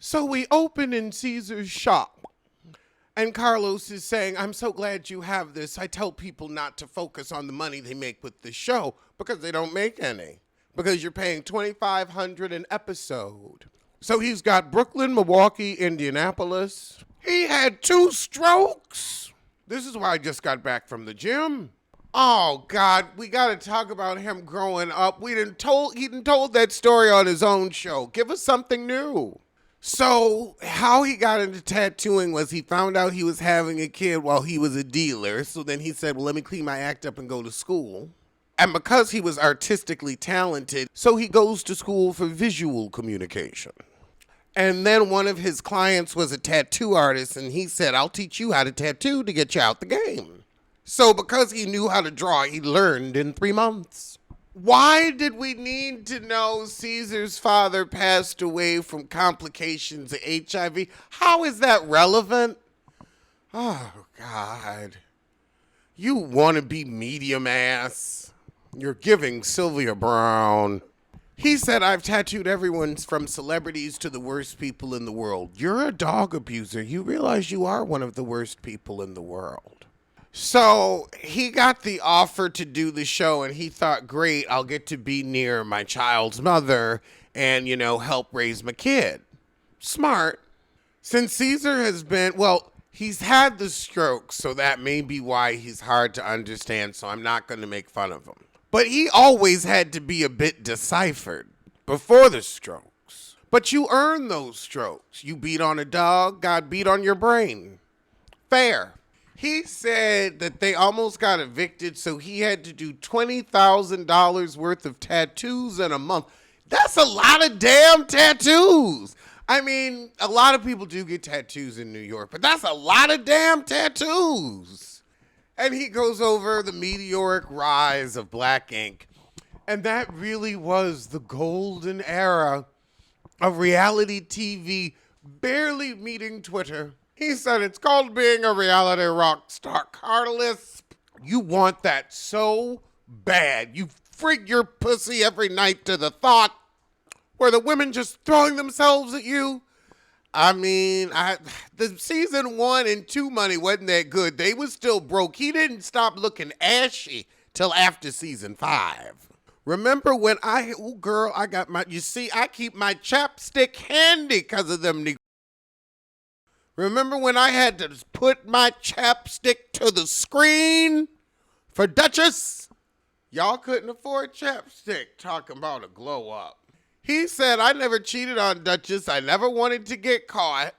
So we open in Caesar's shop, and Carlos is saying, I'm so glad you have this. I tell people not to focus on the money they make with the show because they don't make any, because you're paying $2,500 an episode. So he's got Brooklyn, Milwaukee, Indianapolis. He had 2 strokes. This is why I just got back from the gym. Oh God, we gotta talk about him growing up. He done told that story on his own show. Give us something new. So how he got into tattooing was he found out he was having a kid while he was a dealer. So then he said, well, let me clean my act up and go to school. And because he was artistically talented, so he goes to school for visual communication. And then one of his clients was a tattoo artist, and he said, I'll teach you how to tattoo to get you out the game. So because he knew how to draw, he learned in 3 months. Why did we need to know Caesar's father passed away from complications of HIV? How is that relevant? Oh, God. You want to be medium ass. You're giving Sylvia Brown. He said, I've tattooed everyone from celebrities to the worst people in the world. You're a dog abuser. You realize you are one of the worst people in the world. So he got the offer to do the show, and he thought, great, I'll get to be near my child's mother and, help raise my kid. Smart. Since Caesar has been, he's had the stroke, so that may be why he's hard to understand, so I'm not going to make fun of him. But he always had to be a bit deciphered before the strokes. But you earn those strokes. You beat on a dog, God beat on your brain. Fair. He said that they almost got evicted, so he had to do $20,000 worth of tattoos in a month. That's a lot of damn tattoos. I mean, a lot of people do get tattoos in New York, but that's a lot of damn tattoos. And he goes over the meteoric rise of black ink. And that really was the golden era of reality TV barely meeting Twitter. He said, it's called being a reality rock star. Carlos, you want that so bad. You frig your pussy every night to the thought. Were the women just throwing themselves at you? I mean, the season 1 and 2 money wasn't that good. They was still broke. He didn't stop looking ashy till after season 5. Remember when I got I keep my chapstick handy because of them niggas. Remember when I had to put my chapstick to the screen for Duchess? Y'all couldn't afford chapstick, talking about a glow up. He said, I never cheated on Duchess. I never wanted to get caught.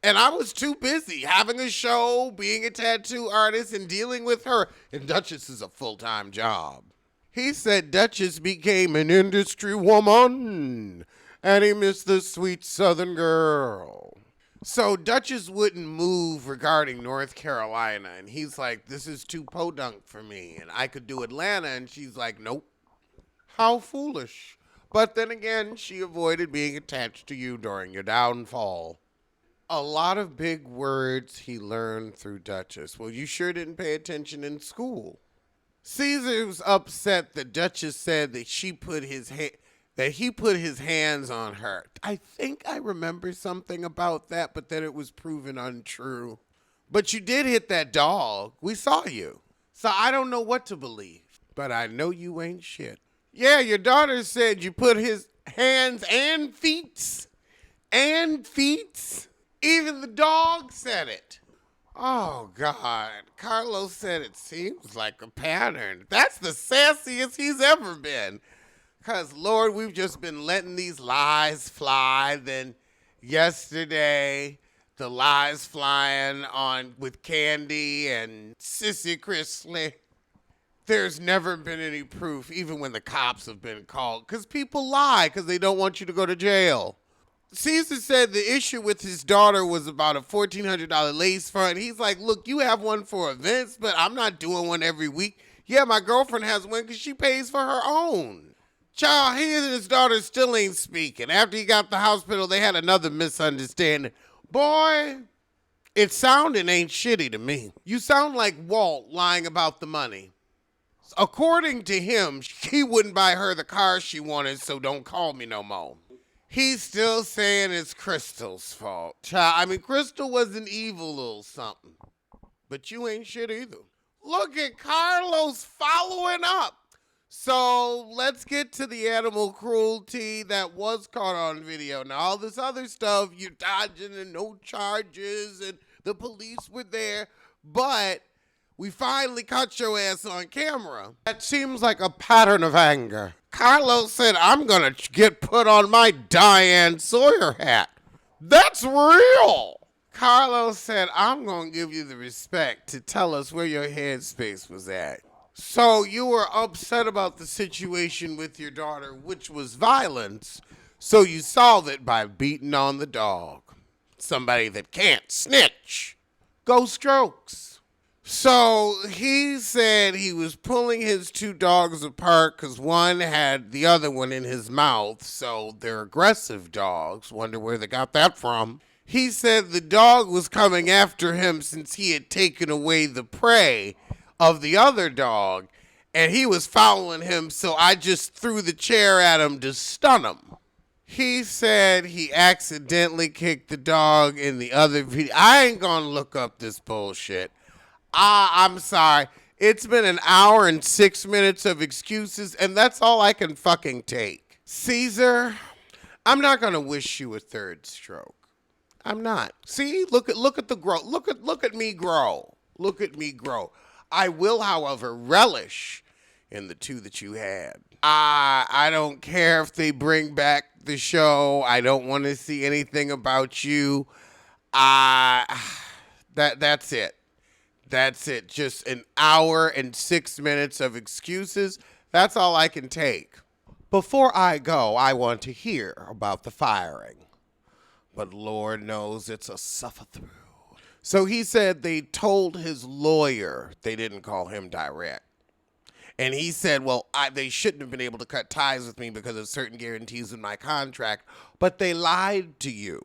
And I was too busy having a show, being a tattoo artist, and dealing with her. And Duchess is a full-time job. He said Duchess became an industry woman, and he missed the sweet Southern girl. So Duchess wouldn't move regarding North Carolina, and he's like, this is too podunk for me, and I could do Atlanta, and she's like, nope. How foolish. But then again, she avoided being attached to you during your downfall. A lot of big words he learned through Duchess. Well, you sure didn't pay attention in school. Caesar's upset that Duchess said that he put his hands on her. I think I remember something about that, but then it was proven untrue. But you did hit that dog. We saw you. So I don't know what to believe, but I know you ain't shit. Yeah, your daughter said you put his hands and feet. Even the dog said it. Oh, God. Carlos said it seems like a pattern. That's the sassiest he's ever been. Because, Lord, we've just been letting these lies fly. Then yesterday, the lies flying on with Candy and Sissy Chrisley. There's never been any proof, even when the cops have been called. Because people lie because they don't want you to go to jail. Caesar said the issue with his daughter was about a $1,400 lace front. He's like, look, you have one for events, but I'm not doing one every week. Yeah, my girlfriend has one because she pays for her own. Child, he and his daughter still ain't speaking. After he got to the hospital, they had another misunderstanding. Boy, it sounding ain't shitty to me. You sound like Walt lying about the money. According to him, he wouldn't buy her the car she wanted, so don't call me no more. He's still saying it's Crystal's fault. Child, I mean, Crystal was an evil little something. But you ain't shit either. Look at Carlos following up. So let's get to the animal cruelty that was caught on video. Now, all this other stuff, you're dodging and no charges and the police were there. But we finally caught your ass on camera. That seems like a pattern of anger. Carlos said, I'm going to get put on my Diane Sawyer hat. That's real. Carlos said, I'm going to give you the respect to tell us where your headspace was at. So you were upset about the situation with your daughter, which was violence. So you solved it by beating on the dog. Somebody that can't snitch. Go Strokes. So he said he was pulling his two dogs apart because one had the other one in his mouth. So they're aggressive dogs. Wonder where they got that from. He said the dog was coming after him since he had taken away the prey of the other dog, and he was following him, so I just threw the chair at him to stun him. He said he accidentally kicked the dog in the other video. I ain't gonna look up this bullshit. I'm sorry. It's been an hour and 6 minutes of excuses, and that's all I can fucking take. Caesar, I'm not gonna wish you a third stroke. I'm not. See, look at the growth. Look at me grow. Look at me grow. I will, however, relish in the two that you had. I don't care if they bring back the show. I don't want to see anything about you. That's it. That's it. Just an hour and 6 minutes of excuses. That's all I can take. Before I go, I want to hear about the firing. But Lord knows it's a suffer through. So he said they told his lawyer they didn't call him direct. And he said, well, they shouldn't have been able to cut ties with me because of certain guarantees in my contract, but they lied to you.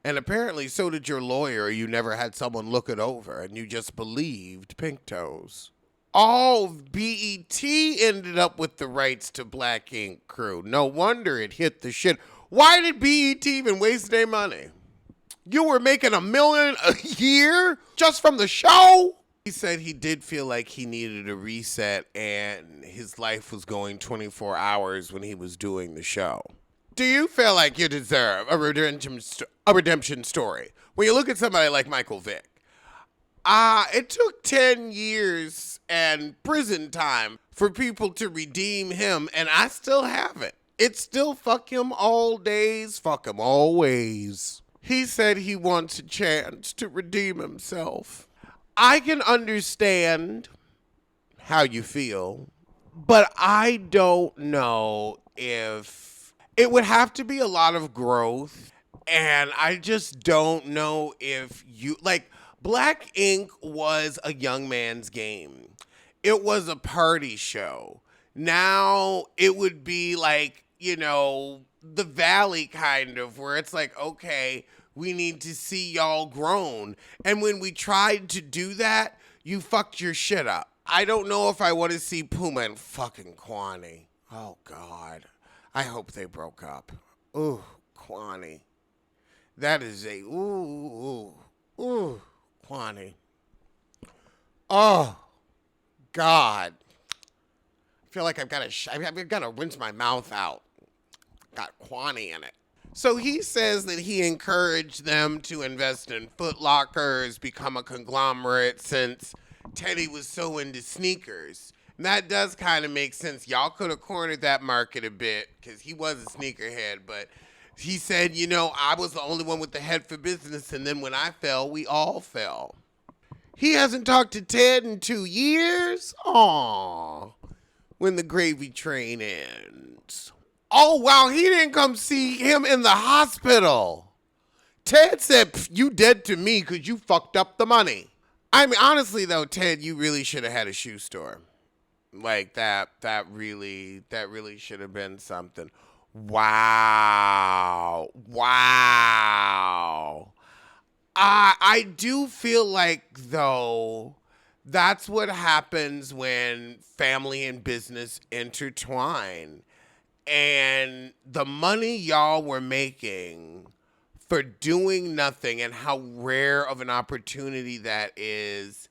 And apparently so did your lawyer. You never had someone look it over, and you just believed Pink Toes. Oh, BET ended up with the rights to Black Ink Crew. No wonder it hit the shit. Why did BET even waste their money? You were making $1 million a year just from the show? He said he did feel like he needed a reset and his life was going 24 hours when he was doing the show. Do you feel like you deserve a redemption story? When you look at somebody like Michael Vick, it took 10 years and prison time for people to redeem him, and I still haven't. It's still fuck him all days, fuck him always. He said he wants a chance to redeem himself. I can understand how you feel, but I don't know if it would have to be a lot of growth. And I just don't know if you, like, Black Ink was a young man's game. It was a party show. Now it would be like, you know, the Valley kind of, where it's like, okay, we need to see y'all grown. And when we tried to do that, you fucked your shit up. I don't know if I want to see Puma and fucking Kwani. Oh, God. I hope they broke up. Ooh, Kwani. That is a, Kwani. Oh, God. I feel like I've got to rinse my mouth out. Got Kwani in it. So he says that he encouraged them to invest in Foot Lockers, become a conglomerate since Teddy was so into sneakers. And that does kind of make sense. Y'all could have cornered that market a bit because he was a sneakerhead. But he said, you know, I was the only one with the head for business. And then when I fell, we all fell. He hasn't talked to Ted in 2 years. Aww. When the gravy train ends. Oh, wow, he didn't come see him in the hospital. Ted said, you dead to me because you fucked up the money. I mean, honestly, though, Ted, you really should have had a shoe store. Like, that really should have been something. Wow. I do feel like, though, that's what happens when family and business intertwine. and the money y'all were making for doing nothing and how rare of an opportunity that is,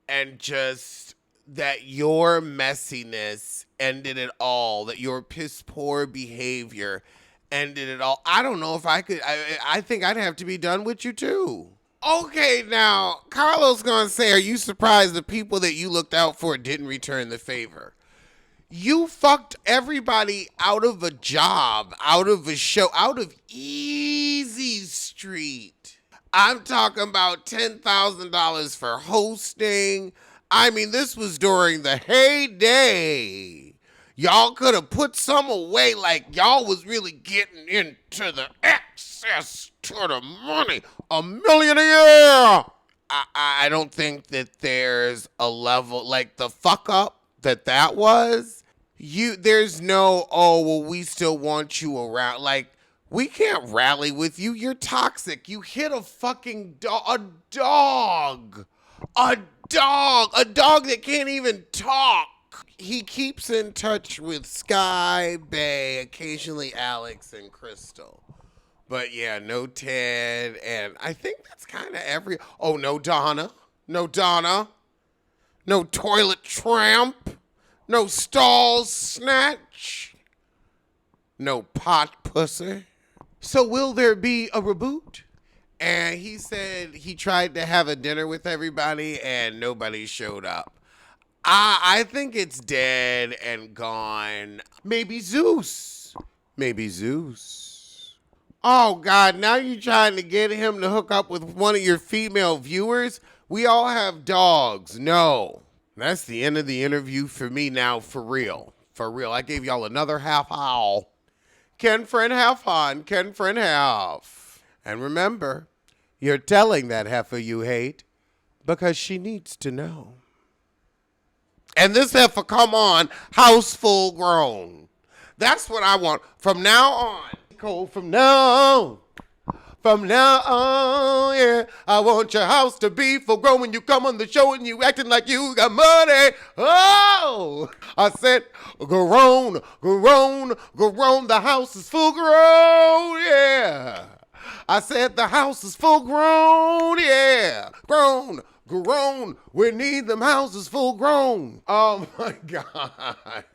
and just that your messiness ended it all, that your piss poor behavior ended it all. I don't know if I could. I think I'd have to be done with you too. Okay, now Carlos gonna say, "Are you surprised the people that you looked out for didn't return the favor?" You fucked everybody out of a job, out of a show, out of Easy Street. I'm talking about $10,000 for hosting. I mean, this was during the heyday. Y'all could have put some away, like y'all was really getting into the access to the money. $1 million a year. I don't think that there's a level like the fuck up that was. There's no, oh, well, we still want you around. Like, we can't rally with you. You're toxic. You hit a fucking dog. A dog that can't even talk. He keeps in touch with Sky, Bay, occasionally Alex and Crystal. But yeah, no Ted, and I think that's kind of no Donna. No Donna. No Toilet Tramp. No Stalls Snatch. No Pot Pussy. So will there be a reboot? And he said he tried to have a dinner with everybody and nobody showed up. I think it's dead and gone. Maybe Zeus. Oh, God, now you're trying to get him to hook up with one of your female viewers? We all have dogs. No. That's the end of the interview for me now, for real. For real. I gave y'all another half hour. Ken friend half on, Ken friend half. And remember, you're telling that heifer you hate because she needs to know. And this heifer, come on, house full grown. That's what I want from now on. Cold from now on, yeah. I want your house to be full grown when you come on the show and you acting like you got money. Oh, I said, grown, the house is full grown, yeah. I said the house is full grown, yeah. Grown, we need them houses full grown. Oh my God.